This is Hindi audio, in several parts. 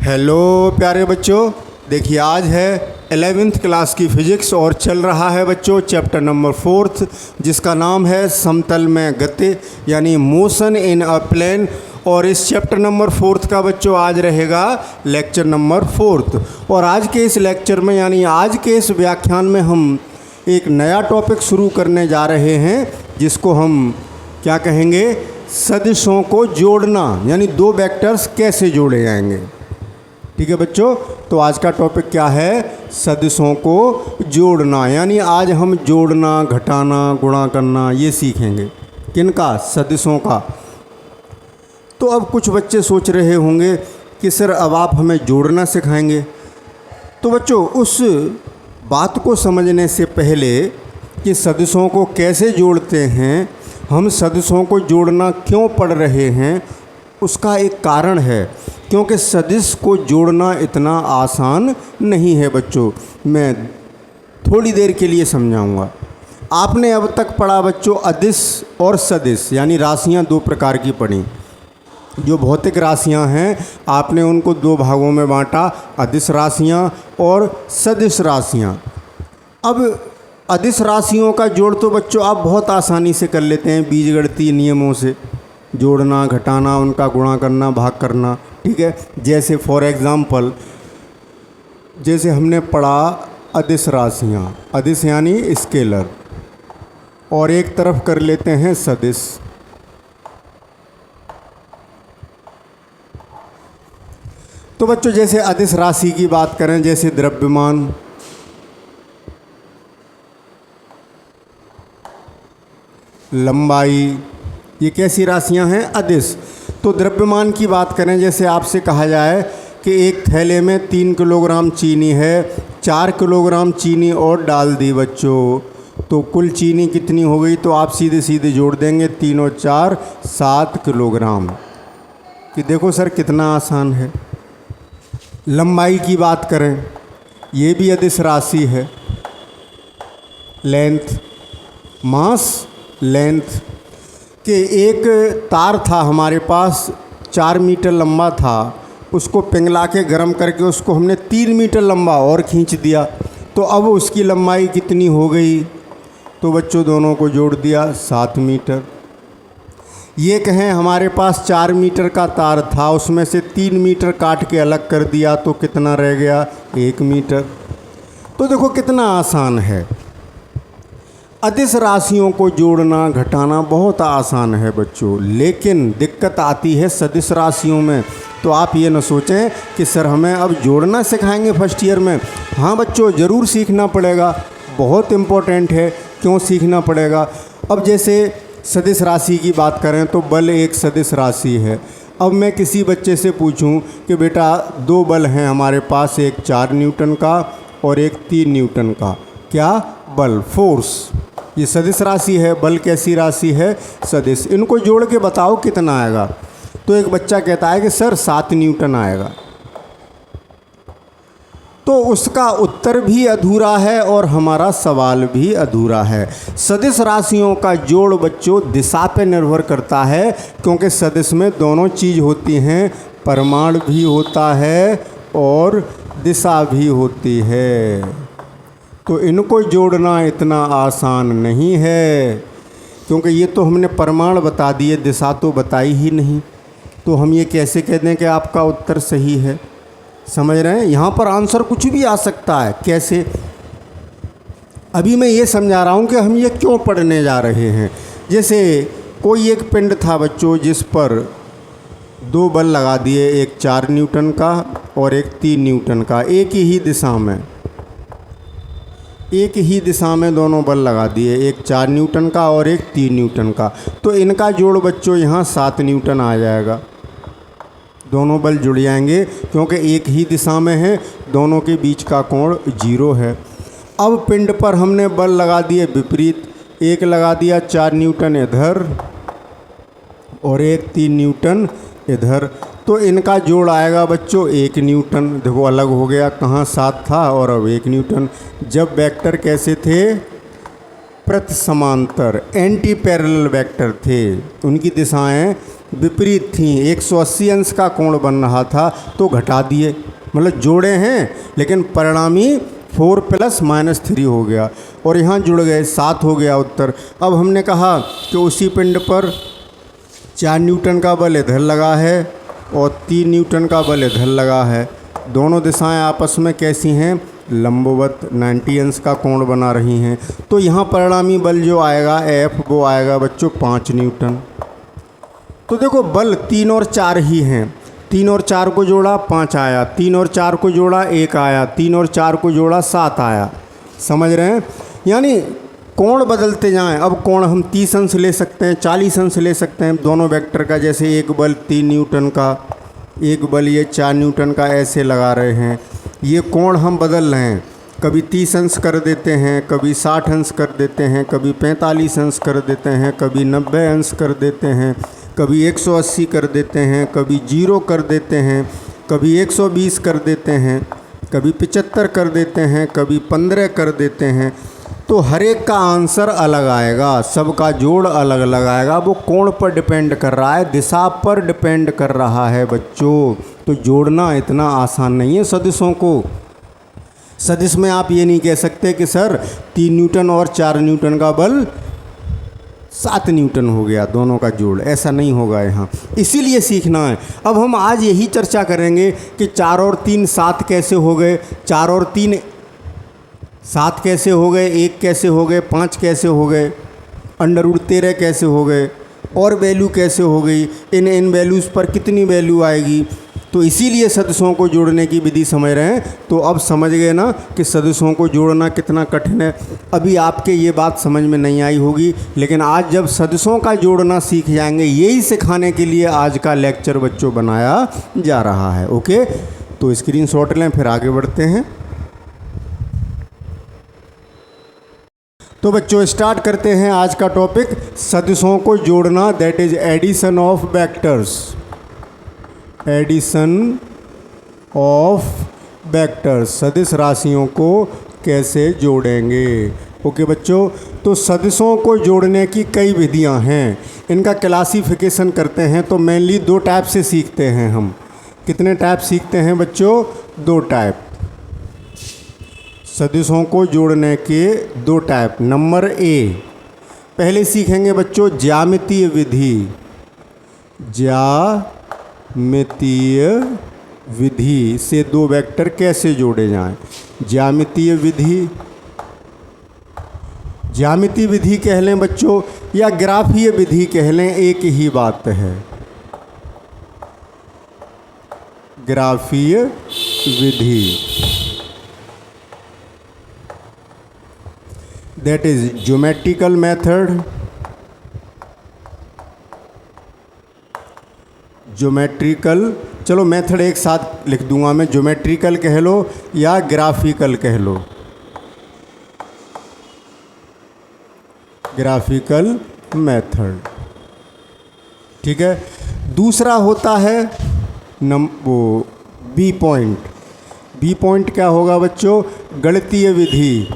हेलो प्यारे बच्चों, देखिए आज है 11th क्लास की फ़िज़िक्स और चल रहा है बच्चों चैप्टर नंबर 4 जिसका नाम है समतल में गति यानी मोशन इन अ प्लेन। और इस चैप्टर नंबर 4 का बच्चों आज रहेगा लेक्चर नंबर 4। और आज के इस लेक्चर में यानी आज के इस व्याख्यान में हम एक नया टॉपिक शुरू करने जा रहे हैं जिसको हम क्या कहेंगे, सदिशों को जोड़ना, यानी दो वेक्टर्स कैसे जोड़े जाएंगे। ठीक है बच्चों, तो आज का टॉपिक क्या है, सदिशों को जोड़ना। यानी आज हम जोड़ना, घटाना, गुणा करना ये सीखेंगे। किनका? सदिशों का। तो अब कुछ बच्चे सोच रहे होंगे कि सर अब आप हमें जोड़ना सिखाएंगे। तो बच्चों उस बात को समझने से पहले कि सदिशों को कैसे जोड़ते हैं, हम सदिशों को जोड़ना क्यों पढ़ रहे हैं, उसका एक कारण है। क्योंकि सदिश को जोड़ना इतना आसान नहीं है बच्चों। मैं थोड़ी देर के लिए समझाऊंगा। आपने अब तक पढ़ा बच्चों अदिश और सदिश, यानी राशियां दो प्रकार की पढ़ी। जो भौतिक राशियां हैं आपने उनको दो भागों में बांटा, अदिश राशियां और सदिश राशियां। अब अदिश राशियों का जोड़ तो बच्चों आप बहुत आसानी से कर लेते हैं बीजगणितीय नियमों से, जोड़ना, घटाना, उनका गुणा करना, भाग करना। ठीक है, जैसे फॉर एग्ज़ाम्पल जैसे हमने पढ़ा अदिश राशियाँ, अदिश यानी स्केलर, और एक तरफ कर लेते हैं सदिश। तो बच्चों जैसे अदिश राशि की बात करें, जैसे द्रव्यमान, लंबाई, ये कैसी राशियां हैं? अदिश। तो द्रव्यमान की बात करें, जैसे आपसे कहा जाए कि एक थैले में 3 किलोग्राम चीनी है, 4 किलोग्राम चीनी और डाल दी बच्चों, तो कुल चीनी कितनी हो गई? तो आप सीधे सीधे जोड़ देंगे 3 और 4 7 किलोग्राम। कि देखो सर कितना आसान है। लंबाई की बात करें, ये भी अदिश राशि है। लेंथ, मास लेंथ, कि एक तार था हमारे पास 4 मीटर लंबा था, उसको पिघला के गर्म करके उसको हमने 3 मीटर लंबा और खींच दिया, तो अब उसकी लंबाई कितनी हो गई? तो बच्चों दोनों को जोड़ दिया 7 मीटर। ये कहें हमारे पास 4 मीटर का तार था, उसमें से 3 मीटर काट के अलग कर दिया, तो कितना रह गया? 1 मीटर। तो देखो कितना आसान है। अदिश राशियों को जोड़ना, घटाना बहुत आसान है बच्चों, लेकिन दिक्कत आती है सदिश राशियों में। तो आप ये न सोचें कि सर हमें अब जोड़ना सिखाएंगे फर्स्ट ईयर में। हाँ बच्चों, ज़रूर सीखना पड़ेगा, बहुत इम्पोर्टेंट है। क्यों सीखना पड़ेगा? अब जैसे सदिश राशि की बात करें तो बल एक सदिश राशि है। अब मैं किसी बच्चे से पूछूं कि बेटा 2 बल हैं हमारे पास, एक 4 न्यूटन का और एक 3 न्यूटन का। क्या? बल, फोर्स। ये सदिश राशि है। बल कैसी राशि है? सदिश। इनको जोड़ के बताओ कितना आएगा? तो एक बच्चा कहता है कि सर 7 न्यूटन आएगा। तो उसका उत्तर भी अधूरा है और हमारा सवाल भी अधूरा है। सदिश राशियों का जोड़ बच्चों दिशा पे निर्भर करता है, क्योंकि सदिश में दोनों चीज़ होती हैं, परिमाण भी होता है और दिशा भी होती है। तो इनको जोड़ना इतना आसान नहीं है, क्योंकि ये तो हमने परिमाण बता दिए, दिशा तो बताई ही नहीं। तो हम ये कैसे कह दें कि आपका उत्तर सही है? समझ रहे हैं? यहाँ पर आंसर कुछ भी आ सकता है। कैसे? अभी मैं ये समझा रहा हूँ कि हम ये क्यों पढ़ने जा रहे हैं। जैसे कोई एक पिंड था बच्चों जिस पर 2 बल लगा दिए, एक 4 न्यूटन का और एक 3 न्यूटन का, एक ही दिशा में, एक ही दिशा में दोनों बल लगा दिए, एक 4 न्यूटन का और एक 3 न्यूटन का। तो इनका जोड़ बच्चों यहाँ 7 न्यूटन आ जाएगा। दोनों बल जुड़ जाएंगे क्योंकि एक ही दिशा में है, दोनों के बीच का कोण 0 है। अब पिंड पर हमने बल लगा दिए विपरीत, एक लगा दिया 4 न्यूटन इधर और एक 3 न्यूटन इधर। तो इनका जोड़ आएगा बच्चों 1 न्यूटन। देखो अलग हो गया, कहाँ 7 था और अब 1 न्यूटन। जब वेक्टर कैसे थे? प्रति समांतर, एंटी पैरेलल वेक्टर थे, उनकी दिशाएं विपरीत थी, 180 अंश का कोण बन रहा था तो घटा दिए, मतलब जोड़े हैं लेकिन परिणामी 4 + -3 हो गया और यहाँ जुड़ गए 7 हो गया उत्तर। अब हमने कहा कि उसी पिंड पर 4 न्यूटन का बल इधर लगा है और 3 न्यूटन का बल इधर लगा है। दोनों दिशाएं आपस में कैसी हैं, लंबवत 90 अंश का कोण बना रही हैं। तो यहाँ परिणामी बल जो आएगा F वो आएगा बच्चों 5 न्यूटन। तो देखो बल 3 और 4 ही हैं, 3 और 4 को जोड़ा 5 आया, 3 और 4 को जोड़ा 1 आया, 3 और 4 को जोड़ा 7 आया। समझ रहे हैं, यानी कोण बदलते जाएं। अब कोण हम 30 अंश ले सकते हैं, 40 अंश ले सकते हैं दोनों वेक्टर का। जैसे एक बल 3 न्यूटन का, एक बल ये 4 न्यूटन का, ऐसे लगा रहे हैं। ये कोण हम बदल रहे हैं, कभी 30 अंश कर देते हैं, कभी 60 अंश कर देते हैं, कभी 45 अंश कर देते हैं, कभी 90 अंश कर देते हैं, कभी 180 कर देते हैं, कभी 0 कर देते हैं, कभी 120 कर देते हैं, कभी 75 कर देते हैं, कभी 15 कर देते हैं। तो हर एक का आंसर अलग आएगा, सबका जोड़ अलग अलग आएगा। वो कोण पर डिपेंड कर रहा है, दिशा पर डिपेंड कर रहा है बच्चों। तो जोड़ना इतना आसान नहीं है सदिशों को। सदिश में आप ये नहीं कह सकते कि सर 3 न्यूटन और 4 न्यूटन का बल 7 न्यूटन हो गया, दोनों का जोड़, ऐसा नहीं होगा यहाँ। इसीलिए सीखना है। अब हम आज यही चर्चा करेंगे कि 4 और 3 7 कैसे हो गए, 4 और 3 7 कैसे हो गए, 1 कैसे हो गए, 5 कैसे हो गए, √13 कैसे हो गए, और वैल्यू कैसे हो गई, इन वैल्यूज़ पर कितनी वैल्यू आएगी। तो इसीलिए सदिशों को जोड़ने की विधि समझ रहे हैं। तो अब समझ गए ना कि सदिशों को जोड़ना कितना कठिन है। अभी आपके ये बात समझ में नहीं आई होगी, लेकिन आज जब सदिशों का जोड़ना सीख जाएंगे, यही सिखाने के लिए आज का लेक्चर बच्चों बनाया जा रहा है। ओके, तो स्क्रीनशॉट लें, फिर आगे बढ़ते हैं। तो बच्चों स्टार्ट करते हैं आज का टॉपिक, सदिशों को जोड़ना, that is addition of vectors. Addition of vectors, सदिश राशियों को कैसे जोड़ेंगे। ओके बच्चों, तो सदिशों को जोड़ने की कई विधियां हैं, इनका क्लासिफिकेशन करते हैं। तो मेनली 2 टाइप से सीखते हैं हम। कितने टाइप सीखते हैं बच्चों, 2 टाइप। सदिशों को जोड़ने के 2 टाइप। नंबर ए, पहले सीखेंगे बच्चों ज्यामितीय विधि। ज्यामितीय विधि से 2 वेक्टर कैसे जोड़े जाएं। ज्यामितीय विधि, ज्यामितीय विधि कह लें बच्चों या ग्राफीय विधि कह लें, एक ही बात है। ग्राफीय विधि, that is geometrical method। Geometrical, चलो मेथड एक साथ लिख दूंगा मैं, ज्योमेट्रिकल कह लो या ग्राफिकल कह लो। ग्राफिकल मेथड, ठीक है। दूसरा होता है वो बी पॉइंट। बी पॉइंट क्या होगा बच्चों, गणितीय विधि।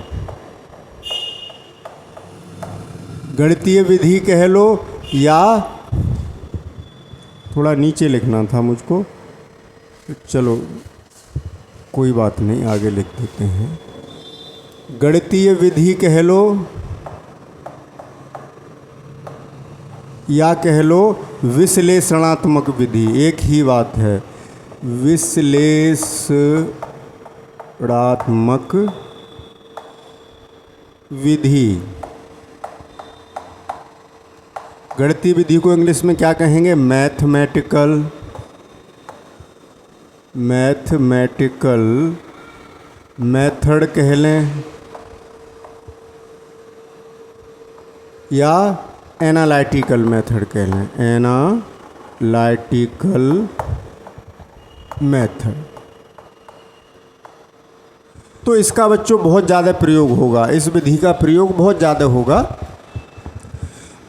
गणितीय विधि कह लो या थोड़ा नीचे लिखना था मुझको, चलो कोई बात नहीं, आगे लिख देते हैं। गणितीय विधि कह लो या कह लो विश्लेषणात्मक विधि, एक ही बात है। विश्लेषणात्मक विधि। गणितीय विधि को इंग्लिश में क्या कहेंगे, मैथमेटिकल। मैथमेटिकल मेथड कह लें या एनालिटिकल मेथड कह लें। Analytical method. तो इसका बच्चों बहुत ज़्यादा प्रयोग होगा, इस विधि का प्रयोग बहुत ज़्यादा होगा।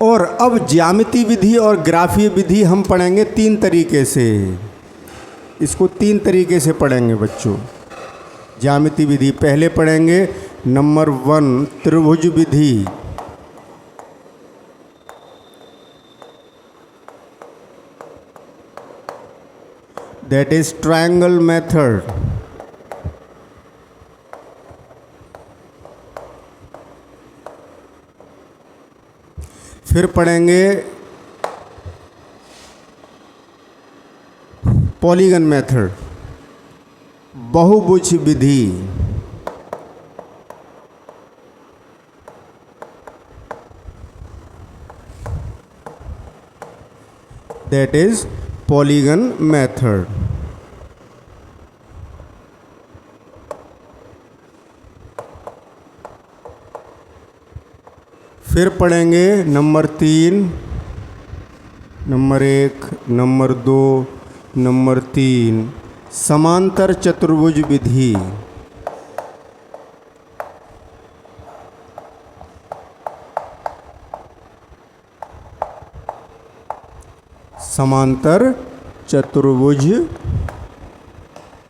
और अब ज्यामितीय विधि और ग्राफीय विधि हम पढ़ेंगे 3 तरीके से। इसको 3 तरीके से पढ़ेंगे बच्चों। ज्यामितीय विधि पहले पढ़ेंगे, नंबर 1 त्रिभुज विधि। That is triangle method. फिर पढ़ेंगे पॉलीगन मेथड, बहुभुज विधि। That is polygon method. फिर पढ़ेंगे नंबर 3, नंबर 1, नंबर 2, नंबर 3 समांतर चतुर्भुज विधि। समांतर चतुर्भुज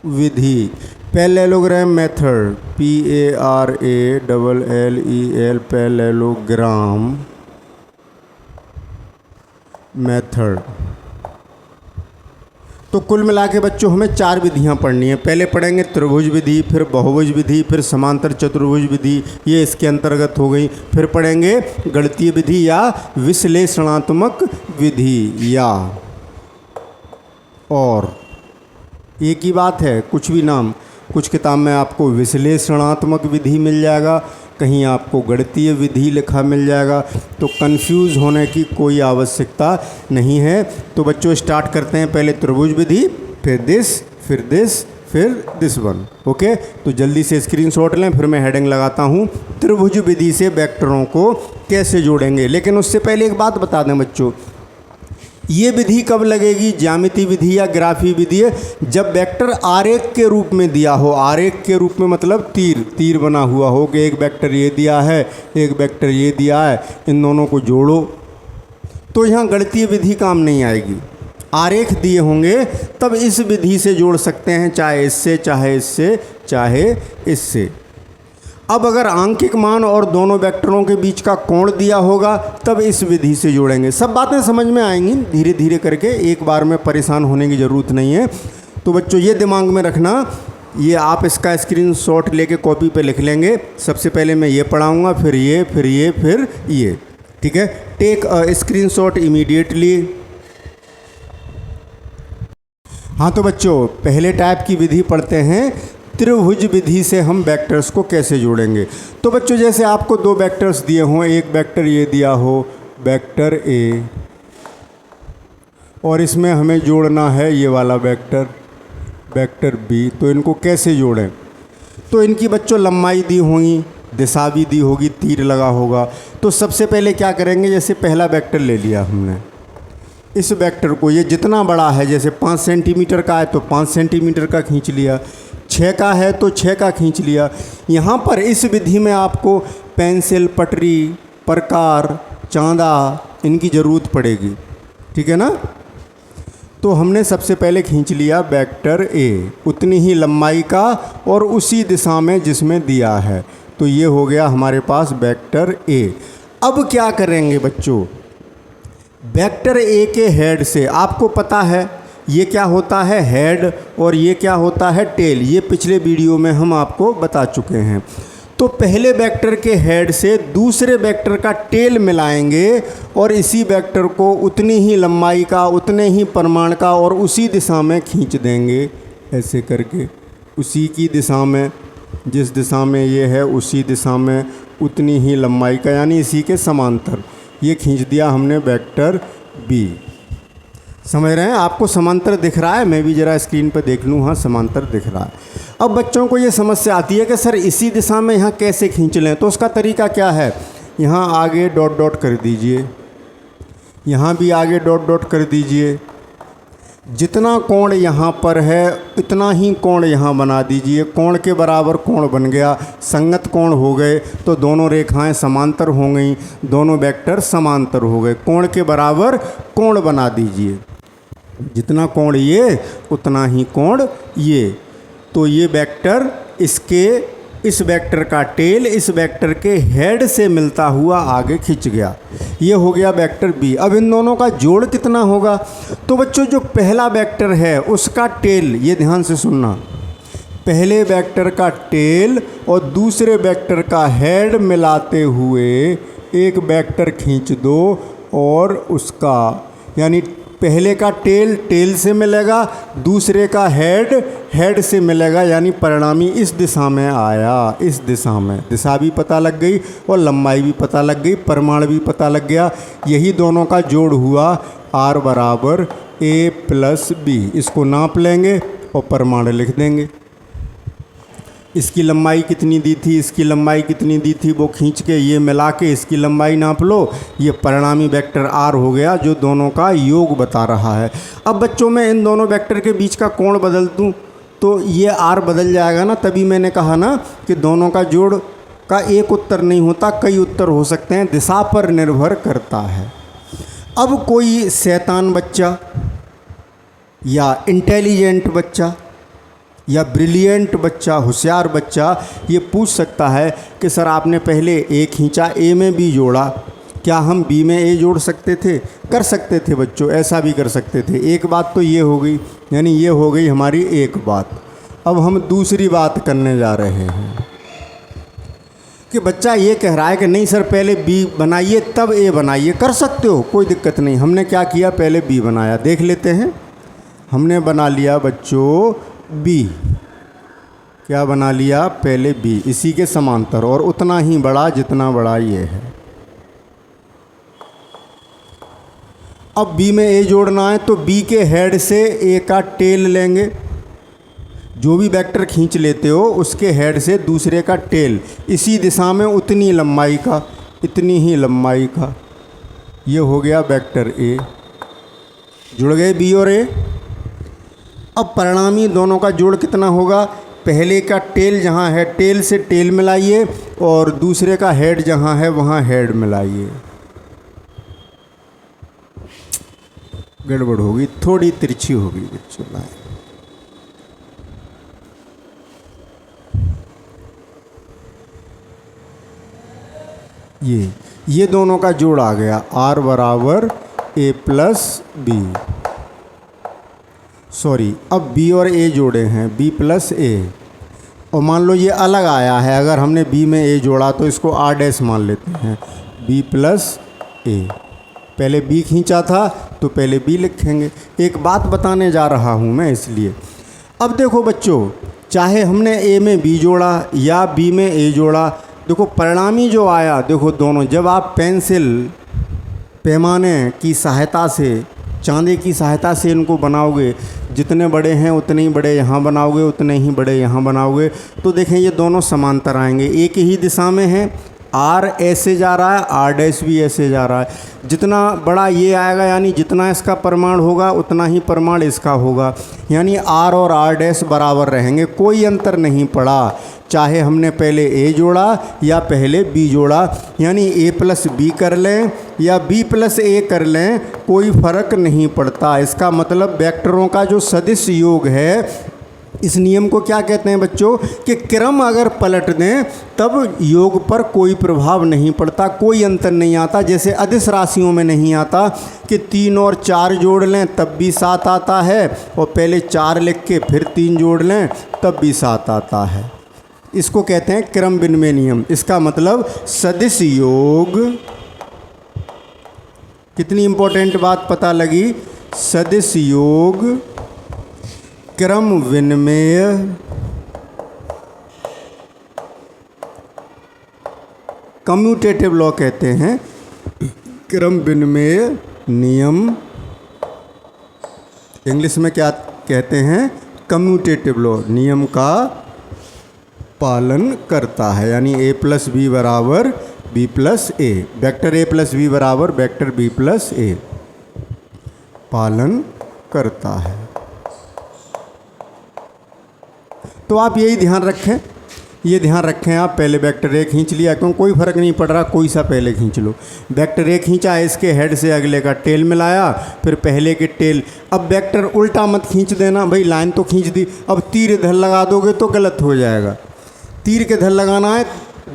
विधि, parallelogram method, PARALLEL, parallelogram method. तो कुल मिला के बच्चों हमें 4 विधियां पढ़नी है। पहले पढ़ेंगे त्रिभुज विधि, फिर बहुभुज विधि, फिर समांतर चतुर्भुज विधि, ये इसके अंतर्गत हो गई। फिर पढ़ेंगे गणितीय विधि या विश्लेषणात्मक विधि, या और एक ही बात है, कुछ भी नाम, कुछ किताब में आपको विश्लेषणात्मक विधि मिल जाएगा, कहीं आपको गणितीय विधि लिखा मिल जाएगा, तो कंफ्यूज होने की कोई आवश्यकता नहीं है। तो बच्चों स्टार्ट करते हैं, पहले त्रिभुज विधि, फिर दिस, फिर दिस, फिर दिस वन। ओके, तो जल्दी से स्क्रीनशॉट लें, फिर मैं हेडिंग लगाता हूँ, त्रिभुज विधि से वेक्टरों को कैसे जोड़ेंगे। लेकिन उससे पहले एक बात बता दें बच्चों, ये विधि कब लगेगी, ज्यामिति विधि या ग्राफी विधि है, जब वेक्टर आरेख के रूप में दिया हो। आरेख के रूप में मतलब तीर बना हुआ हो कि एक वेक्टर ये दिया है, एक वेक्टर ये दिया है, इन दोनों को जोड़ो, तो यहाँ गणितीय विधि काम नहीं आएगी। आरेख दिए होंगे तब इस विधि से जोड़ सकते हैं, चाहे इससे, चाहे इससे, चाहे इससे। अब अगर आंकिक मान और दोनों वेक्टरों के बीच का कोण दिया होगा तब इस विधि से जोड़ेंगे। सब बातें समझ में आएंगी धीरे धीरे करके, एक बार में परेशान होने की ज़रूरत नहीं है। तो बच्चों ये दिमाग में रखना, ये आप इसका स्क्रीनशॉट लेके कॉपी पे लिख लेंगे। सबसे पहले मैं ये पढ़ाऊँगा, फिर ये, फिर ये, फिर ये। ठीक है, टेक अ स्क्रीनशॉट इमीडिएटली। हाँ तो बच्चों पहले टाइप की विधि पढ़ते हैं, त्रिभुज विधि से हम वेक्टर्स को कैसे जोड़ेंगे। तो बच्चों जैसे आपको 2 वेक्टर्स दिए हों, एक वेक्टर ये दिया हो वेक्टर ए, और इसमें हमें जोड़ना है ये वाला वेक्टर वेक्टर बी, तो इनको कैसे जोड़ें। तो इनकी बच्चों लंबाई दी होगी, दिशा भी दी होगी, तीर लगा होगा। तो सबसे पहले क्या करेंगे, जैसे पहला वेक्टर ले लिया हमने, इस वेक्टर को, ये जितना बड़ा है, जैसे 5 सेंटीमीटर का है तो 5 सेंटीमीटर का खींच लिया, 6 का है तो 6 का खींच लिया। यहाँ पर इस विधि में आपको पेंसिल, पटरी, प्रकार, चांदा, इनकी ज़रूरत पड़ेगी। ठीक है ना। तो हमने सबसे पहले खींच लिया वेक्टर ए, उतनी ही लंबाई का और उसी दिशा में जिसमें दिया है, तो ये हो गया हमारे पास वेक्टर ए। अब क्या करेंगे बच्चों, वेक्टर ए के हेड से, आपको पता है ये क्या होता है हेड और ये क्या होता है टेल, ये पिछले वीडियो में हम आपको बता चुके हैं। तो पहले वेक्टर के हेड से दूसरे वेक्टर का टेल मिलाएंगे और इसी वेक्टर को उतनी ही लंबाई का, उतने ही परिमाण का और उसी दिशा में खींच देंगे, ऐसे करके उसी की दिशा में, जिस दिशा में ये है उसी दिशा में उतनी ही लंबाई का, यानी इसी के समांतर ये खींच दिया हमने वेक्टर बी। समझ रहे हैं, आपको समांतर दिख रहा है, मैं भी ज़रा स्क्रीन पर देख लूँ, हाँ समांतर दिख रहा है। अब बच्चों को ये समस्या आती है कि सर इसी दिशा में यहाँ कैसे खींच लें, तो उसका तरीका क्या है, यहाँ आगे डॉट डॉट कर दीजिए, यहाँ भी आगे डॉट डॉट कर दीजिए, जितना कोण यहाँ पर है इतना ही कोण यहाँ बना दीजिए, कोण के बराबर कोण बन गया, संगत कोण हो गए तो दोनों रेखाएं समांतर हो गई, दोनों वेक्टर समांतर हो गए, कोण के बराबर कोण बना दीजिए, जितना कोण ये उतना ही कोण ये। तो ये वेक्टर इसके इस वेक्टर का टेल इस वेक्टर के हेड से मिलता हुआ आगे खिंच गया। ये हो गया वेक्टर बी। अब इन दोनों का जोड़ कितना होगा? तो बच्चों जो पहला वेक्टर है उसका टेल, ये ध्यान से सुनना, पहले वेक्टर का टेल और दूसरे वेक्टर का हेड मिलाते हुए एक वेक्टर खींच दो और उसका यानी पहले का टेल टेल से मिलेगा, दूसरे का हेड हेड से मिलेगा, यानी परिणामी इस दिशा में आया। इस दिशा में दिशा भी पता लग गई और लंबाई भी पता लग गई, परिमाण भी पता लग गया। यही दोनों का जोड़ हुआ r बराबर a प्लस बी। इसको नाप लेंगे और परिमाण लिख देंगे। इसकी लंबाई कितनी दी थी, इसकी लंबाई कितनी दी थी, वो खींच के ये मिला के इसकी लंबाई नाप लो। ये परिणामी वेक्टर r हो गया जो दोनों का योग बता रहा है। अब बच्चों मैं इन दोनों वेक्टर के बीच का कोण बदल दूं तो ये r बदल जाएगा ना। तभी मैंने कहा ना कि दोनों का जोड़ का एक उत्तर नहीं होता, कई उत्तर हो सकते हैं, दिशा पर निर्भर करता है। अब कोई शैतान बच्चा या इंटेलिजेंट बच्चा या ब्रिलियंट बच्चा, होशियार बच्चा ये पूछ सकता है कि सर आपने पहले ए खींचा, ए में बी जोड़ा, क्या हम बी में ए जोड़ सकते थे? कर सकते थे बच्चों, ऐसा भी कर सकते थे। एक बात तो ये हो गई, यानी ये हो गई हमारी एक बात। अब हम दूसरी बात करने जा रहे हैं कि बच्चा ये कह रहा है कि नहीं सर पहले बी बनाइए तब ए बनाइए। कर सकते हो, कोई दिक्कत नहीं। हमने क्या किया, पहले बी बनाया, देख लेते हैं। हमने बना लिया बच्चों बी। क्या बना लिया? पहले बी, इसी के समांतर और उतना ही बड़ा जितना बड़ा ये है। अब बी में ए जोड़ना है तो बी के हेड से ए का टेल लेंगे। जो भी वेक्टर खींच लेते हो उसके हेड से दूसरे का टेल, इसी दिशा में उतनी लंबाई का, इतनी ही लंबाई का। ये हो गया वेक्टर ए। जुड़ गए बी और ए। अब परिणामी दोनों का जोड़ कितना होगा? पहले का टेल जहाँ है टेल से टेल मिलाइए और दूसरे का हेड जहाँ है वहाँ हेड मिलाइए। गड़बड़ होगी, थोड़ी तिरछी होगी बच्चों। ये दोनों का जोड़ आ गया r बराबर a प्लस बी। सॉरी, अब b और a जोड़े हैं, b प्लस a। और मान लो ये अलग आया है, अगर हमने b में a जोड़ा तो इसको r डैश मान लेते हैं, b प्लस a। पहले b खींचा था तो पहले b लिखेंगे। एक बात बताने जा रहा हूँ मैं इसलिए। अब देखो बच्चों, चाहे हमने a में b जोड़ा या b में a जोड़ा, देखो परिणामी जो आया, देखो दोनों, जब आप पेंसिल पैमाने की सहायता से, चांदी की सहायता से इनको बनाओगे, जितने बड़े हैं उतने ही बड़े यहाँ बनाओगे, उतने ही बड़े यहाँ बनाओगे, तो देखें ये दोनों समांतर आएंगे, एक ही दिशा में हैं। आर ऐसे जा रहा है, आर डैश भी ऐसे जा रहा है। जितना बड़ा ये आएगा यानी जितना इसका परिमाण होगा उतना ही परिमाण इसका होगा, यानी आर और आर डैश बराबर रहेंगे, कोई अंतर नहीं पड़ा। चाहे हमने पहले ए जोड़ा या पहले बी जोड़ा, यानी ए प्लस बी कर लें या बी प्लस ए कर लें, कोई फ़र्क नहीं पड़ता। इसका मतलब वेक्टरों का जो सदिश योग है, इस नियम को क्या कहते हैं बच्चों, कि क्रम अगर पलट दें तब योग पर कोई प्रभाव नहीं पड़ता, कोई अंतर नहीं आता। जैसे अदिश राशियों में नहीं आता कि 3 और 4 जोड़ लें तब भी 7 आता है, और पहले 4 लिख के फिर 3 जोड़ लें तब भी 7 आता है। इसको कहते हैं क्रम विनिमय नियम। इसका मतलब सदिश योग, कितनी इंपॉर्टेंट बात पता लगी, सदिश योग क्रम विनिमय कम्यूटेटिव लॉ कहते हैं, क्रम विनिमय नियम इंग्लिश में क्या कहते हैं, कम्यूटेटिव लॉ, नियम का पालन करता है। यानी a प्लस बी बराबर b plus A, vector a plus B बराबर वेक्टर b प्लस ए पालन करता है। तो आप यही ध्यान रखें, ये ध्यान रखें आप, पहले वेक्टर ए खींच लिया, क्यों कोई फ़र्क नहीं पड़ रहा, कोई सा पहले खींच लो। वेक्टर ए खींचा, इसके हेड से अगले का टेल मिलाया, फिर पहले के टेल। अब वेक्टर उल्टा मत खींच देना भाई, लाइन तो खींच दी, अब तीर इधर लगा दोगे तो गलत हो जाएगा। तीर के धर लगाना है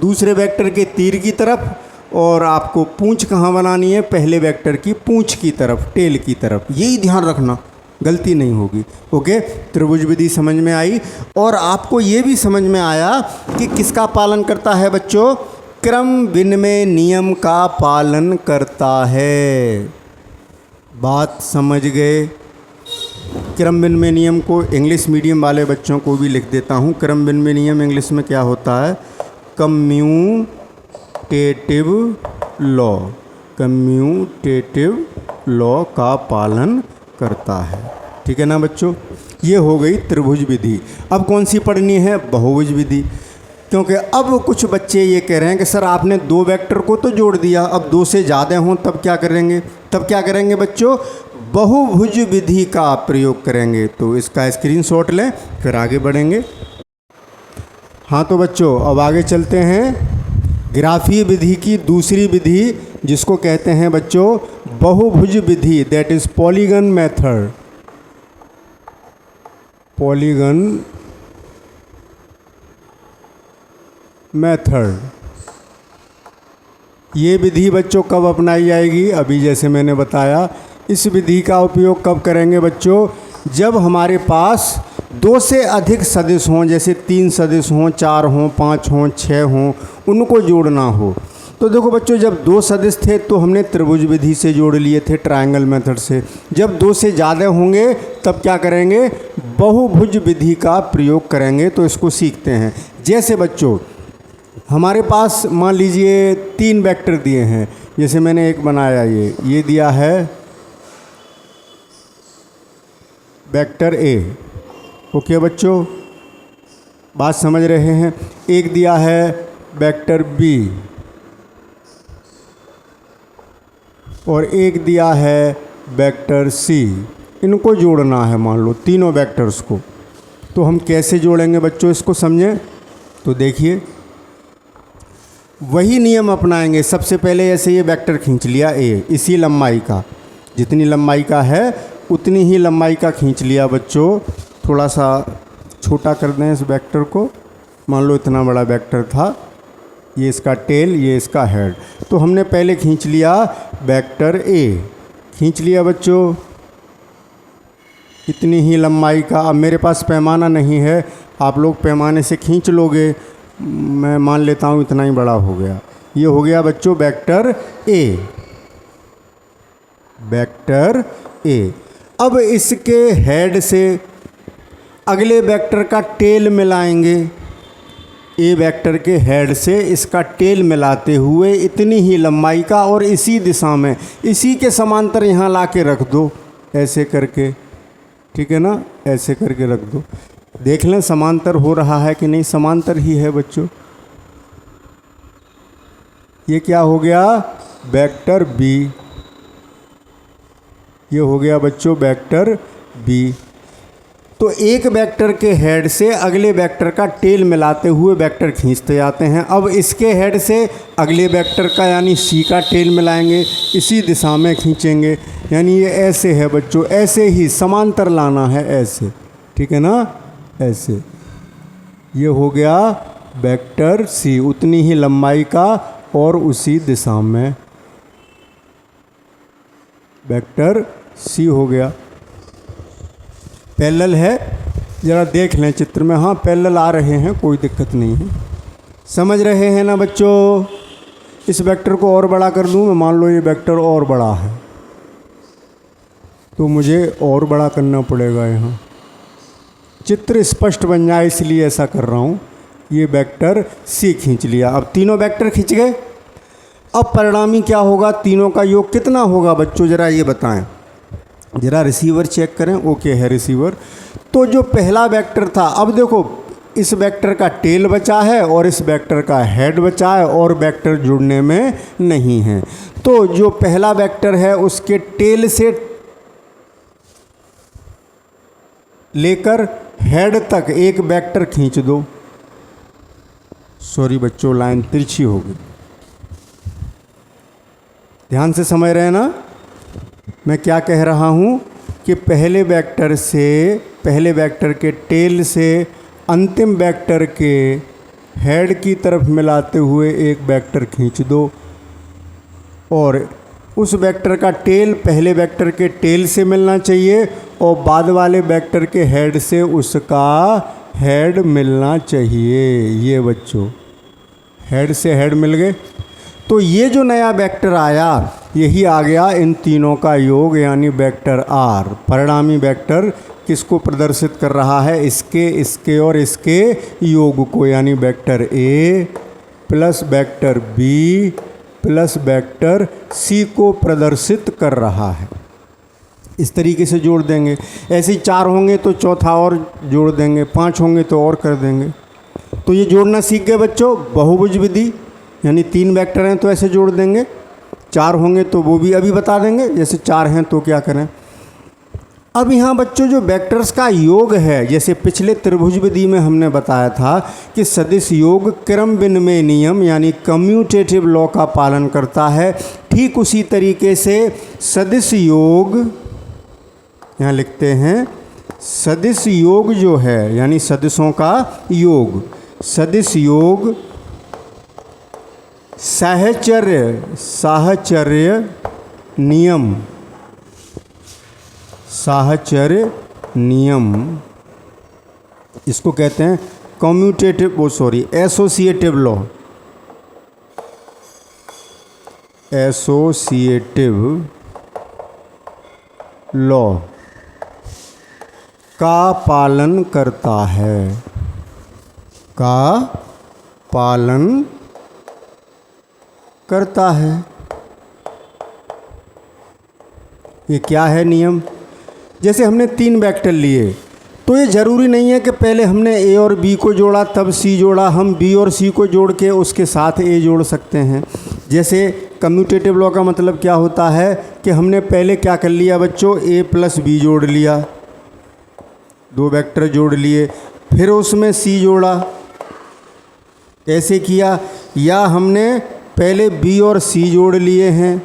दूसरे वेक्टर के तीर की तरफ, और आपको पूंछ कहाँ बनानी है, पहले वेक्टर की पूंछ की तरफ, टेल की तरफ। यही ध्यान रखना, गलती नहीं होगी। ओके, त्रिभुज विधि समझ में आई। और आपको ये भी समझ में आया कि किसका पालन करता है बच्चों, क्रम विनिमय नियम का पालन करता है। बात समझ गए। क्रम विनिमय नियम को इंग्लिश मीडियम वाले बच्चों को भी लिख देता हूँ। क्रम विनिमय नियम इंग्लिश में क्या होता है, कम्यूटेटिव लॉ, कम्यूटेटिव लॉ का पालन करता है। ठीक है ना बच्चों, ये हो गई त्रिभुज विधि। अब कौन सी पढ़नी है, बहुभुज विधि। क्योंकि अब कुछ बच्चे ये कह रहे हैं कि सर आपने दो वेक्टर को तो जोड़ दिया, अब दो से ज़्यादा हों तब क्या करेंगे, तब क्या करेंगे बच्चों, बहुभुज विधि का प्रयोग करेंगे। तो इसका स्क्रीनशॉट लें, फिर आगे बढ़ेंगे। हाँ तो बच्चों अब आगे चलते हैं ग्राफीय विधि की दूसरी विधि, जिसको कहते हैं बच्चों बहुभुज विधि, that is polygon method. Polygon method. ये विधि बच्चों कब अपनाई जाएगी, अभी जैसे मैंने बताया, इस विधि का उपयोग कब करेंगे बच्चों, जब हमारे पास दो से अधिक सदिश हों, जैसे 3 सदिश हों, 4 हों, 5 हों, 6 हों, उनको जोड़ना हो। तो देखो बच्चों, जब 2 सदिश थे तो हमने त्रिभुज विधि से जोड़ लिए थे, ट्रायंगल मेथड से। जब 2 से ज़्यादा होंगे तब क्या करेंगे, बहुभुज विधि का प्रयोग करेंगे। तो इसको सीखते हैं। जैसे बच्चों हमारे पास मान लीजिए 3 वेक्टर दिए हैं, जैसे मैंने एक बनाया, ये दिया है वेक्टर ए। ओके बच्चों, बात समझ रहे हैं। एक दिया है वेक्टर बी और एक दिया है वेक्टर सी। इनको जोड़ना है, मान लो तीनों वेक्टर्स को। तो हम कैसे जोड़ेंगे बच्चों, इसको समझें। तो देखिए वही नियम अपनाएंगे। सबसे पहले ऐसे ये वेक्टर खींच लिया ए, इसी लंबाई का, जितनी लंबाई का है उतनी ही लंबाई का खींच लिया बच्चों। थोड़ा सा छोटा कर दें इस वेक्टर को, मान लो इतना बड़ा वेक्टर था, ये इसका टेल, ये इसका हेड। तो हमने पहले खींच लिया वेक्टर ए, खींच लिया बच्चों इतनी ही लंबाई का। अब मेरे पास पैमाना नहीं है, आप लोग पैमाने से खींच लोगे, मैं मान लेता हूँ इतना ही बड़ा हो गया। ये हो गया बच्चों वेक्टर ए, वेक्टर ए। अब इसके हेड से अगले वेक्टर का टेल मिलाएंगे। ए वेक्टर के हेड से इसका टेल मिलाते हुए इतनी ही लंबाई का, और इसी दिशा में, इसी के समांतर यहाँ ला के रख दो, ऐसे करके। ठीक है ना, ऐसे करके रख दो। देख लें समांतर हो रहा है कि नहीं, समांतर ही है बच्चों। ये क्या हो गया, वेक्टर बी। ये हो गया बच्चों वेक्टर बी। तो एक वेक्टर के हेड से अगले वेक्टर का टेल मिलाते हुए वेक्टर खींचते जाते हैं। अब इसके हेड से अगले वेक्टर का यानी सी का टेल मिलाएंगे, इसी दिशा में खींचेंगे। यानी ये ऐसे है बच्चों, ऐसे ही समांतर लाना है, ऐसे। ठीक है ना, ऐसे। ये हो गया वेक्टर सी, उतनी ही लंबाई का और उसी दिशा में वेक्टर सी हो गया। पैरेलल है, ज़रा देख लें चित्र में। हाँ पैरेलल आ रहे हैं, कोई दिक्कत नहीं है। समझ रहे हैं ना बच्चों। इस वेक्टर को और बड़ा कर दूँ मैं, मान लो ये वेक्टर और बड़ा है तो मुझे और बड़ा करना पड़ेगा। यहाँ चित्र स्पष्ट बन जाए इसलिए ऐसा कर रहा हूँ। ये वेक्टर सी खींच लिया। अब तीनों वेक्टर खींच गए। अब परिणामी क्या होगा, तीनों का योग कितना होगा बच्चों, ज़रा ये बताएं। ज़रा रिसीवर चेक करें। ओके है रिसीवर। तो जो पहला वेक्टर था, अब देखो इस वेक्टर का टेल बचा है और इस वेक्टर का हेड बचा है, और वेक्टर जुड़ने में नहीं है। तो जो पहला वेक्टर है उसके टेल से लेकर हेड तक एक वेक्टर खींच दो। सॉरी बच्चों, लाइन तिरछी हो गई। ध्यान से समझ रहे हैं ना मैं क्या कह रहा हूँ, कि पहले वेक्टर से, पहले वेक्टर के टेल से अंतिम वेक्टर के हेड की तरफ मिलाते हुए एक वेक्टर खींच दो और उस वेक्टर का टेल पहले वेक्टर के टेल से मिलना चाहिए और बाद वाले वेक्टर के हेड से उसका हेड मिलना चाहिए। ये बच्चों हेड से हेड मिल गए, तो ये जो नया वेक्टर आया यही आ गया इन तीनों का योग यानी वेक्टर आर। परिणामी वेक्टर किसको प्रदर्शित कर रहा है? इसके और इसके योग को, यानी vector A plus vector B plus vector C को प्रदर्शित कर रहा है। इस तरीके से जोड़ देंगे। ऐसे ही 4 होंगे तो चौथा और जोड़ देंगे, 5 होंगे तो और कर देंगे। तो ये जोड़ना सीख गए बच्चों, बहुभुज विधि, यानी 3 वेक्टर हैं तो ऐसे जोड़ देंगे, 4 होंगे तो वो भी अभी बता देंगे, जैसे 4 हैं तो क्या करें। अब यहाँ बच्चों जो वेक्टर्स का योग है, जैसे पिछले त्रिभुज विधि में हमने बताया था कि सदिश योग क्रम विनिमय नियम यानी कम्यूटेटिव लॉ का पालन करता है, ठीक उसी तरीके से सदिश योग, यहाँ लिखते हैं सदिश योग जो है यानी सदिशों का योग, सदिश योग साहचर्य नियम, साहचर्य नियम इसको कहते हैं एसोसिएटिव लॉ, एसोसिएटिव लॉ का पालन करता है, का पालन करता है। ये क्या है नियम? जैसे हमने 3 वेक्टर लिए तो ये ज़रूरी नहीं है कि पहले हमने ए और बी को जोड़ा तब सी जोड़ा, हम बी और सी को जोड़ के उसके साथ ए जोड़ सकते हैं। जैसे कम्यूटेटिव लॉ का मतलब क्या होता है कि हमने पहले क्या कर लिया बच्चों, ए प्लस बी जोड़ लिया, 2 वेक्टर जोड़ लिए, फिर उसमें सी जोड़ा, ऐसे किया। या हमने पहले बी और सी जोड़ लिए हैं,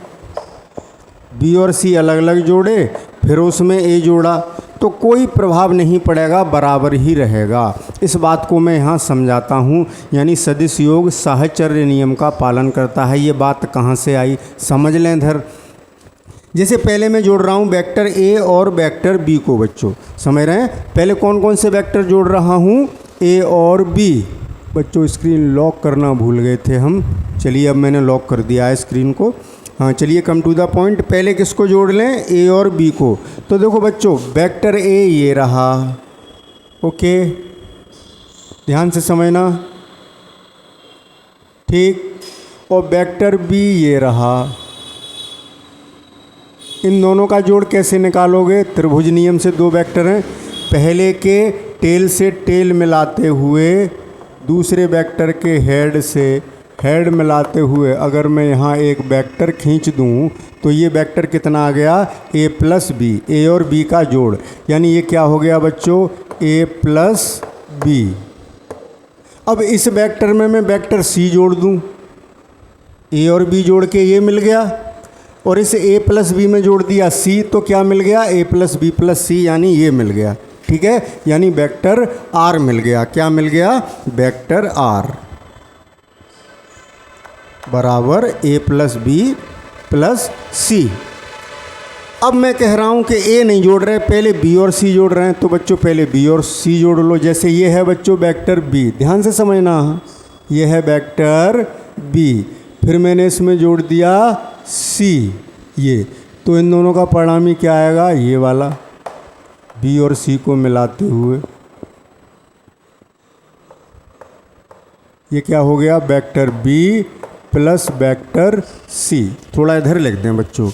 बी और सी अलग अलग जोड़े, फिर उसमें ए जोड़ा, तो कोई प्रभाव नहीं पड़ेगा, बराबर ही रहेगा। इस बात को मैं यहाँ समझाता हूँ, यानी सदिश योग साहचर्य नियम का पालन करता है। ये बात कहाँ से आई समझ लें इधर। जैसे पहले मैं जोड़ रहा हूँ वेक्टर ए और वेक्टर बी को, बच्चों समझ रहे हैं। पहले कौन कौन से वेक्टर जोड़ रहा हूँ, ए और बी। बच्चों स्क्रीन लॉक करना भूल गए थे हम, चलिए अब मैंने लॉक कर दिया है स्क्रीन को। हाँ चलिए कम टू द पॉइंट, पहले किसको जोड़ लें, ए और बी को। तो देखो बच्चों वेक्टर ए ये रहा, ओके ध्यान से समझना, ठीक, और वेक्टर बी ये रहा। इन दोनों का जोड़ कैसे निकालोगे? त्रिभुज नियम से 2 वेक्टर हैं, पहले के टेल से टेल मिलाते हुए दूसरे वेक्टर के हेड से हेड मिलाते हुए अगर मैं यहाँ एक वेक्टर खींच दूँ तो ये वेक्टर कितना आ गया, ए प्लस बी, ए और बी का जोड़, यानी ये क्या हो गया बच्चों, ए प्लस बी। अब इस वेक्टर में मैं वेक्टर सी जोड़ दूँ, ए और बी जोड़ के ये मिल गया, और इस ए प्लस बी में जोड़ दिया सी, तो क्या मिल गया, ए प्लस बी प्लस सी, यानी ये मिल गया, ठीक है, यानी वेक्टर आर मिल गया। क्या मिल गया, वेक्टर आर बराबर ए प्लस बी प्लस सी। अब मैं कह रहा हूँ कि ए नहीं जोड़ रहे, पहले बी और सी जोड़ रहे हैं, तो बच्चों पहले बी और सी जोड़ लो। जैसे ये है बच्चों वेक्टर बी, ध्यान से समझना, ये है वेक्टर बी, फिर मैंने इसमें जोड़ दिया सी, ये, तो इन दोनों का परिणामी क्या आएगा, ये वाला, बी और सी को मिलाते हुए ये क्या हो गया, vector B plus vector C. थोड़ा इधर लिख दें बच्चों,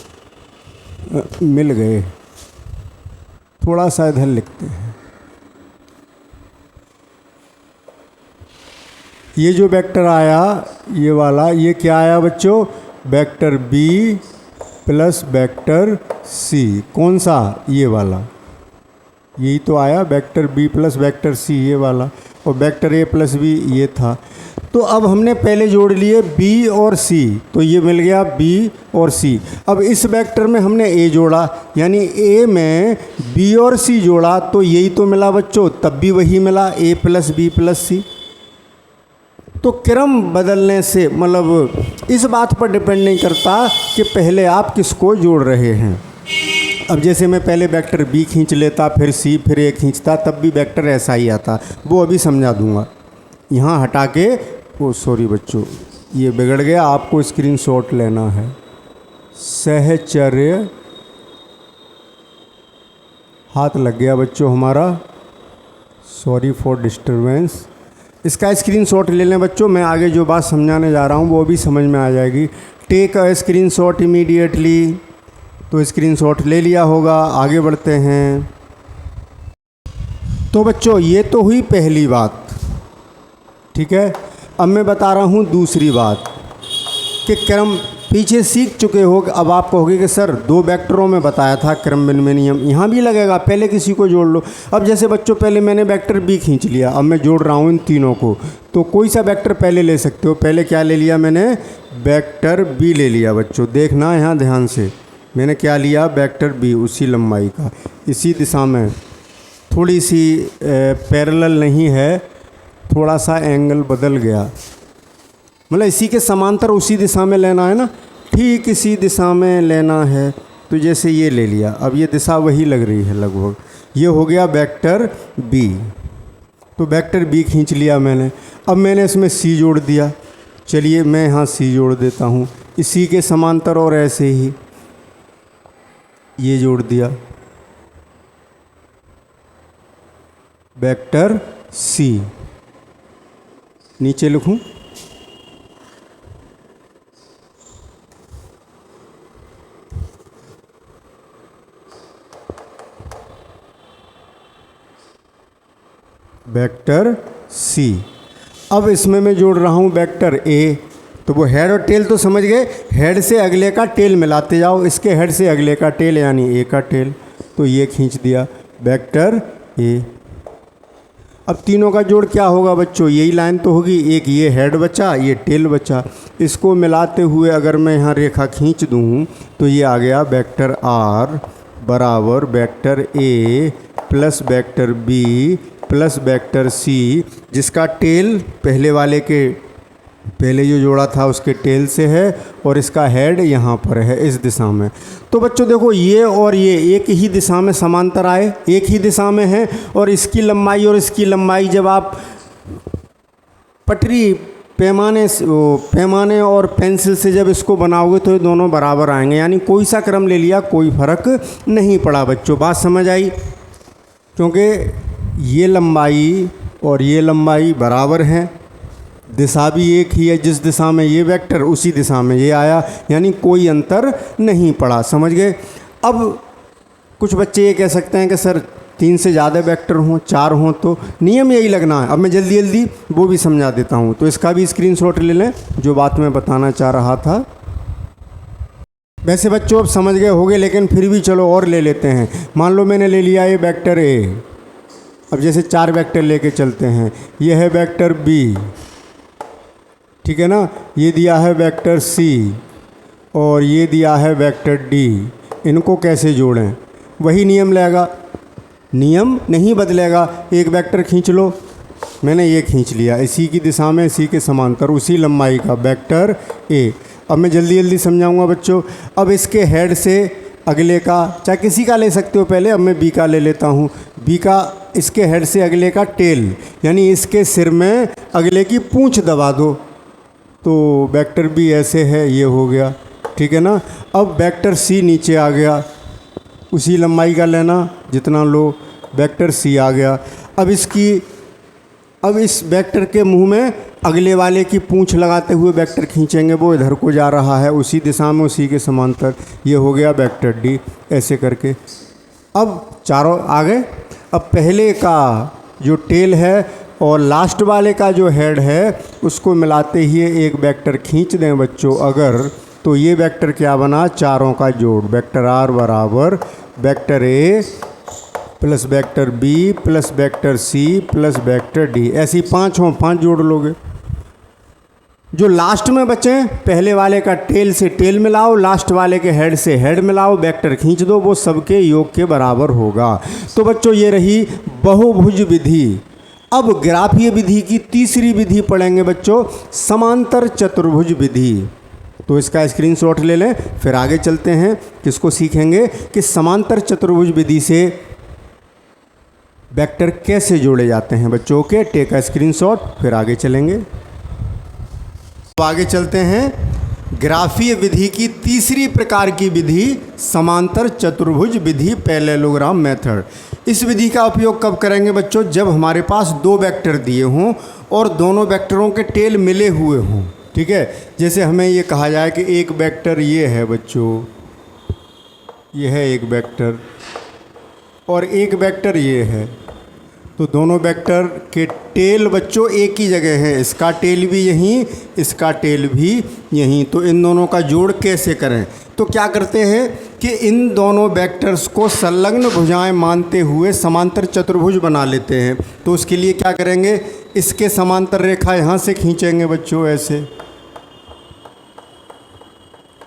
मिल गए, थोड़ा सा इधर लिखते हैं। ये जो वेक्टर आया ये वाला, ये क्या आया बच्चों, vector B plus vector C. कौन सा, ये वाला, यही तो आया, vector B plus vector C, ये वाला, और वेक्टर ए प्लस बी ये था। तो अब हमने पहले जोड़ लिए बी और सी, तो ये मिल गया बी और सी। अब इस वेक्टर में हमने ए जोड़ा, यानी ए में बी और सी जोड़ा, तो यही तो मिला बच्चों, तब भी वही मिला, ए प्लस बी प्लस सी। तो क्रम बदलने से मतलब इस बात पर डिपेंड नहीं करता कि पहले आप किसको जोड़ रहे हैं। अब जैसे मैं पहले वेक्टर बी खींच लेता, फिर सी, फिर ए खींचता, तब भी वेक्टर ऐसा ही आता, वो अभी समझा दूंगा। यहाँ हटा के, ओ सॉरी बच्चों, ये बिगड़ गया, आपको स्क्रीनशॉट लेना है। सहचर्य, हाथ लग गया बच्चों हमारा, सॉरी फॉर डिस्टरबेंस। इसका स्क्रीनशॉट ले लें बच्चों, मैं आगे जो बात समझाने जा रहा हूँ वो भी समझ में आ जाएगी। Take a screenshot immediately. तो स्क्रीनशॉट ले लिया होगा, आगे बढ़ते हैं। तो बच्चों ये तो हुई पहली बात, ठीक है। अब मैं बता रहा हूँ दूसरी बात कि क्रम पीछे सीख चुके हो। अब आप कहोगे कि सर 2 वेक्टरों में बताया था क्रम विनिमय नियम, यहाँ भी लगेगा, पहले किसी को जोड़ लो। अब जैसे बच्चों पहले मैंने वेक्टर बी खींच लिया, अब मैं जोड़ रहा हूँ इन तीनों को, तो कोई सा वेक्टर पहले ले सकते हो। पहले क्या ले लिया मैंने, वेक्टर बी ले लिया बच्चों, देखना यहाँ ध्यान से। मैंने क्या लिया, वेक्टर बी, उसी लंबाई का, इसी दिशा में, थोड़ी सी पैरेलल नहीं है, थोड़ा सा एंगल बदल गया, मतलब इसी के समांतर उसी दिशा में लेना है ना, ठीक इसी दिशा में लेना है। तो जैसे ये ले लिया, अब ये दिशा वही लग रही है लगभग, ये हो गया वेक्टर बी। तो वेक्टर बी खींच लिया मैंने। अब मैंने इसमें सी जोड़ दिया, चलिए मैं यहाँ सी जोड़ देता हूँ, इसी के समांतर, और ऐसे ही ये जोड़ दिया, वेक्टर सी। नीचे लिखूं, वेक्टर सी। अब इसमें मैं जोड़ रहा हूँ वेक्टर ए। तो वो हेड और टेल तो समझ गए, हेड से अगले का टेल मिलाते जाओ, इसके हेड से अगले का टेल यानी ए का टेल, तो ये खींच दिया वेक्टर ए। अब तीनों का जोड़ क्या होगा बच्चों, यही लाइन तो होगी, एक ये हेड बचा, ये टेल बचा, इसको मिलाते हुए अगर मैं यहाँ रेखा खींच दूँ तो ये आ गया वेक्टर आर बराबर vector A plus vector B plus vector C, जिसका टेल पहले वाले के, पहले जो जोड़ा था उसके टेल से है, और इसका हेड यहाँ पर है इस दिशा में। तो बच्चों देखो, ये और ये एक ही दिशा में समांतर आए, एक ही दिशा में है, और इसकी लंबाई और इसकी लंबाई जब आप पटरी पैमाने और पेंसिल से जब इसको बनाओगे तो ये दोनों बराबर आएंगे, यानी कोई सा क्रम ले लिया कोई फर्क नहीं पड़ा बच्चों। बात समझ आई? क्योंकि ये लंबाई और ये लंबाई बराबर हैं, दिशा भी एक ही है, जिस दिशा में ये वेक्टर उसी दिशा में ये आया, यानी कोई अंतर नहीं पड़ा। समझ गए? अब कुछ बच्चे ये कह सकते हैं कि सर 3 से ज़्यादा वेक्टर हों, 4 हों, तो नियम यही लगना है। अब मैं जल्दी जल्दी वो भी समझा देता हूँ, तो इसका भी स्क्रीनशॉट ले लें जो बात मैं बताना चाह रहा था। वैसे बच्चों अब समझ गए होंगे, लेकिन फिर भी चलो और ले लेते हैं। मान लो मैंने ले लिया ये वेक्टर ए, अब जैसे 4 वेक्टर लेके चलते हैं, ये है वेक्टर बी, ठीक है ना, ये दिया है वेक्टर सी और ये दिया है वेक्टर डी। इनको कैसे जोड़ें? वही नियम लगेगा, नियम नहीं बदलेगा। एक वेक्टर खींच लो, मैंने ये खींच लिया, इसी की दिशा में, इसी के समांतर, उसी लंबाई का वेक्टर ए। अब मैं जल्दी जल्दी समझाऊंगा बच्चों। अब इसके हेड से अगले का, चाहे किसी का ले सकते हो, पहले अब मैं बी का ले लेता हूँ। बी का इसके हेड से अगले का टेल, यानी इसके सिर में अगले की पूंछ दबा दो, तो वेक्टर बी ऐसे है, ये हो गया, ठीक है ना। अब वेक्टर सी नीचे आ गया, उसी लंबाई का लेना जितना लो, वेक्टर सी आ गया। अब इस वेक्टर के मुंह में अगले वाले की पूंछ लगाते हुए वेक्टर खींचेंगे, वो इधर को जा रहा है उसी दिशा में, उसी के समांतर, ये हो गया वेक्टर डी, ऐसे करके। अब चारों आ गए। अब पहले का जो टेल है और लास्ट वाले का जो हेड है उसको मिलाते ही एक वेक्टर खींच दें बच्चों अगर, तो ये वेक्टर क्या बना, चारों का जोड़, वेक्टर आर बराबर vector A plus vector B plus vector C plus vector D. ऐसी 5 हों, 5 जोड़ लोगे। जो लास्ट में बचे, पहले वाले का टेल से टेल मिलाओ, लास्ट वाले के हेड से हेड मिलाओ, वेक्टर खींच दो, वो सबके योग के बराबर होगा। तो बच्चों ये रही बहुभुज विधि। अब ग्राफीय विधि की तीसरी विधि पढ़ेंगे बच्चों, समांतर चतुर्भुज विधि। तो इसका स्क्रीनशॉट ले लें, फिर आगे चलते हैं। किसको सीखेंगे कि समांतर चतुर्भुज विधि से वेक्टर कैसे जोड़े जाते हैं बच्चों के। टेक अ स्क्रीनशॉट, फिर आगे चलेंगे। तो आगे चलते हैं। ग्राफीय विधि की तीसरी प्रकार की विधि समांतर चतुर्भुज विधि, पैरेललोग्राम मेथड। इस विधि का उपयोग कब करेंगे बच्चों, जब हमारे पास दो वेक्टर दिए हों और दोनों वेक्टरों के टेल मिले हुए हों। ठीक है, जैसे हमें ये कहा जाए कि एक वेक्टर ये है बच्चों, ये है एक वेक्टर और एक वेक्टर ये है, तो दोनों वेक्टर के टेल बच्चों एक ही जगह है। इसका टेल भी यहीं, इसका टेल भी यहीं। तो इन दोनों का जोड़ कैसे करें, तो क्या करते हैं कि इन दोनों वेक्टर्स को संलग्न भुजाएं मानते हुए समांतर चतुर्भुज बना लेते हैं। तो उसके लिए क्या करेंगे, इसके समांतर रेखा यहाँ से खींचेंगे बच्चों, ऐसे।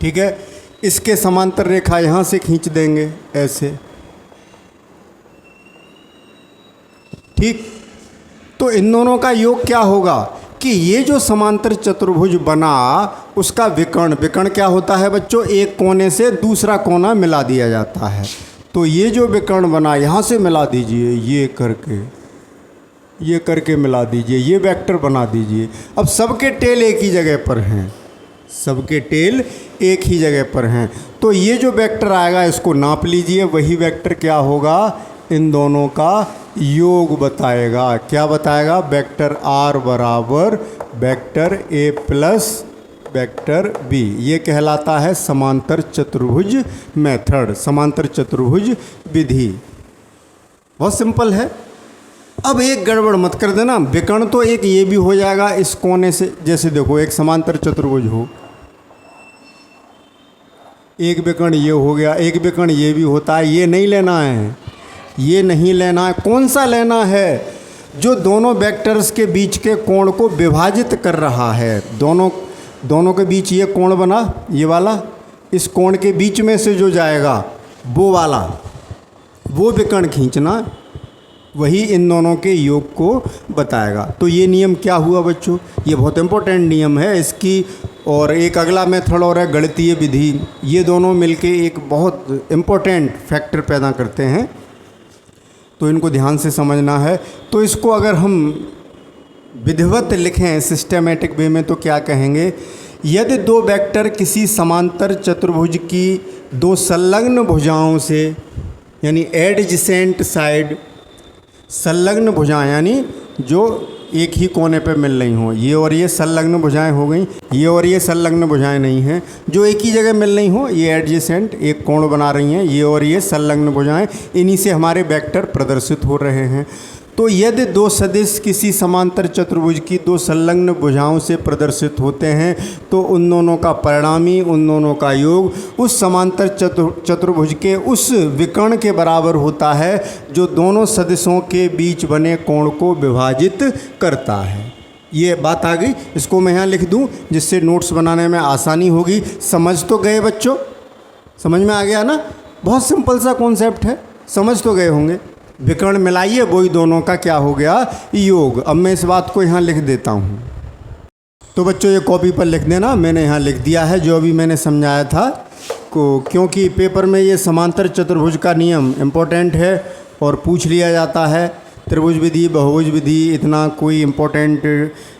ठीक है, इसके समांतर रेखा यहाँ से खींच देंगे, ऐसे। ठीक, तो इन दोनों का योग क्या होगा कि ये जो समांतर चतुर्भुज बना उसका विकर्ण, विकर्ण क्या होता है बच्चों, एक कोने से दूसरा कोना मिला दिया जाता है। तो ये जो विकर्ण बना यहाँ से मिला दीजिए, ये करके मिला दीजिए, ये वेक्टर बना दीजिए। अब सबके टेल एक ही जगह पर हैं, सबके टेल एक ही जगह पर हैं। तो ये जो वेक्टर आएगा इसको नाप लीजिए, वही वेक्टर क्या होगा, इन दोनों का योग बताएगा। क्या बताएगा, वेक्टर आर बराबर vector A plus vector B. ये कहलाता है समांतर चतुर्भुज मेथड, समांतर चतुर्भुज विधि। बहुत सिंपल है। अब एक गड़बड़ मत कर देना, विकर्ण तो एक ये भी हो जाएगा इस कोने से। जैसे देखो एक समांतर चतुर्भुज हो, एक विकर्ण ये हो गया, एक विकर्ण ये भी होता है। ये नहीं लेना है, ये नहीं लेना है। कौन सा लेना है, जो दोनों वेक्टर्स के बीच के कोण को विभाजित कर रहा है। दोनों के बीच ये कोण बना, ये वाला, इस कोण के बीच में से जो जाएगा वो वाला, वो विकर्ण खींचना, वही इन दोनों के योग को बताएगा। तो ये नियम क्या हुआ बच्चों, ये बहुत इंपॉर्टेंट नियम है इसकी। और एक अगला मेथड और है गणितीय विधि। ये दोनों मिलके एक बहुत इम्पोर्टेंट फैक्टर पैदा करते हैं, तो इनको ध्यान से समझना है। तो इसको अगर हम विधिवत लिखें सिस्टेमेटिक वे में तो क्या कहेंगे, यदि दो वेक्टर किसी समांतर चतुर्भुज की दो संलग्न भुजाओं से, यानी एडजेसेंट साइड, संलग्न भुजाएं यानी जो एक ही कोने पे मिल रही हों, ये और ये संलग्न भुजाएं हो गई, ये और ये संलग्न भुजाएं नहीं हैं, जो एक ही जगह मिल रही हों, ये एडजेसेंट एक कोण बना रही हैं, ये और ये संलग्न भुजाएं, इन्हीं से हमारे वेक्टर प्रदर्शित हो रहे हैं। तो यदि दो सदिश किसी समांतर चतुर्भुज की दो संलग्न भुजाओं से प्रदर्शित होते हैं तो उन दोनों का परिणामी, उन दोनों का योग उस समांतर चतुर्भुज के उस विकर्ण के बराबर होता है जो दोनों सदिशों के बीच बने कोण को विभाजित करता है। ये बात आ गई, इसको मैं यहाँ लिख दूँ जिससे नोट्स बनाने में आसानी होगी। समझ तो गए बच्चों, समझ में आ गया ना, बहुत सिंपल सा कॉन्सेप्ट है, समझ तो गए होंगे। विकर्ण मिलाइए, वही दोनों का क्या हो गया, योग। अब मैं इस बात को यहाँ लिख देता हूँ। तो बच्चों ये कॉपी पर लिख देना, मैंने यहाँ लिख दिया है जो अभी मैंने समझाया था को, क्योंकि पेपर में ये समांतर चतुर्भुज का नियम इम्पोर्टेंट है और पूछ लिया जाता है। त्रिभुज विधि, बहुभुज विधि इतना कोई इम्पोर्टेंट,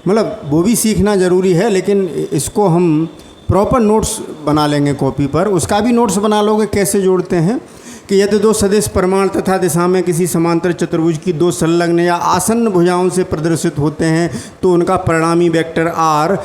मतलब वो भी सीखना ज़रूरी है, लेकिन इसको हम प्रॉपर नोट्स बना लेंगे कॉपी पर। उसका भी नोट्स बना लोगे कैसे जोड़ते हैं कि यदि दो सदिश परिमाण तथा दिशा में किसी समांतर चतुर्भुज की दो संलग्न या आसन्न भुजाओं से प्रदर्शित होते हैं तो उनका परिणामी वेक्टर आर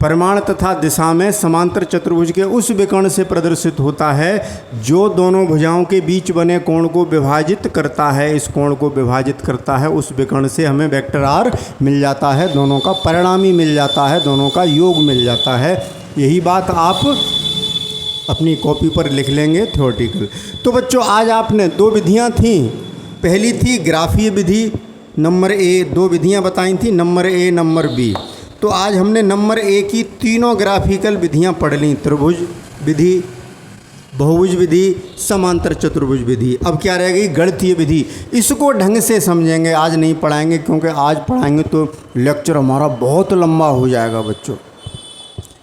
परिमाण तथा दिशा में समांतर चतुर्भुज के उस विकर्ण से प्रदर्शित होता है जो दोनों भुजाओं के बीच बने कोण को विभाजित करता है। इस कोण को विभाजित करता है, उस विकर्ण से हमें वेक्टर आर मिल जाता है, दोनों का परिणामी मिल जाता है, दोनों का योग मिल जाता है। यही बात आप अपनी कॉपी पर लिख लेंगे थ्योरेटिकल। तो बच्चों आज आपने दो विधियां थीं, पहली थी ग्राफीय विधि नंबर ए, दो विधियां बताई थी नंबर ए नंबर बी। तो आज हमने नंबर ए की तीनों ग्राफिकल विधियां पढ़ ली, त्रिभुज विधि, बहुभुज विधि, समांतर चतुर्भुज विधि। अब क्या रह गई? गणितीय विधि। इसको ढंग से समझेंगे, आज नहीं पढ़ाएंगे क्योंकि आज पढ़ाएंगे तो लेक्चर हमारा बहुत लंबा हो जाएगा बच्चों।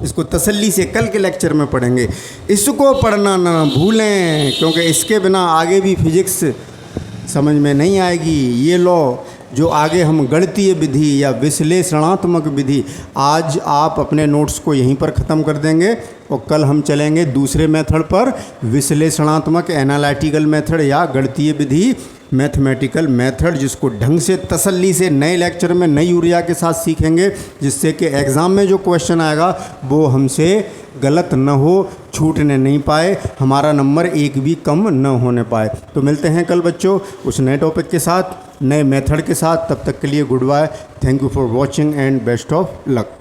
इसको तसल्ली से कल के लेक्चर में पढ़ेंगे। इसको पढ़ना ना भूलें क्योंकि इसके बिना आगे भी फिजिक्स समझ में नहीं आएगी। ये लो जो आगे हम गणितीय विधि या विश्लेषणात्मक विधि, आज आप अपने नोट्स को यहीं पर ख़त्म कर देंगे और कल हम चलेंगे दूसरे मेथड पर, विश्लेषणात्मक एनालिटिकल मेथड या गणितीय विधि मैथमेटिकल मेथड, जिसको ढंग से तसल्ली से नए लेक्चर में नई ऊर्जा के साथ सीखेंगे, जिससे कि एग्ज़ाम में जो क्वेश्चन आएगा वो हमसे गलत न हो, छूटने नहीं पाए, हमारा नंबर एक भी कम न होने पाए। तो मिलते हैं कल बच्चों उस नए टॉपिक के साथ, नए मेथड के साथ। तब तक के लिए goodbye, thank you for watching and best of luck.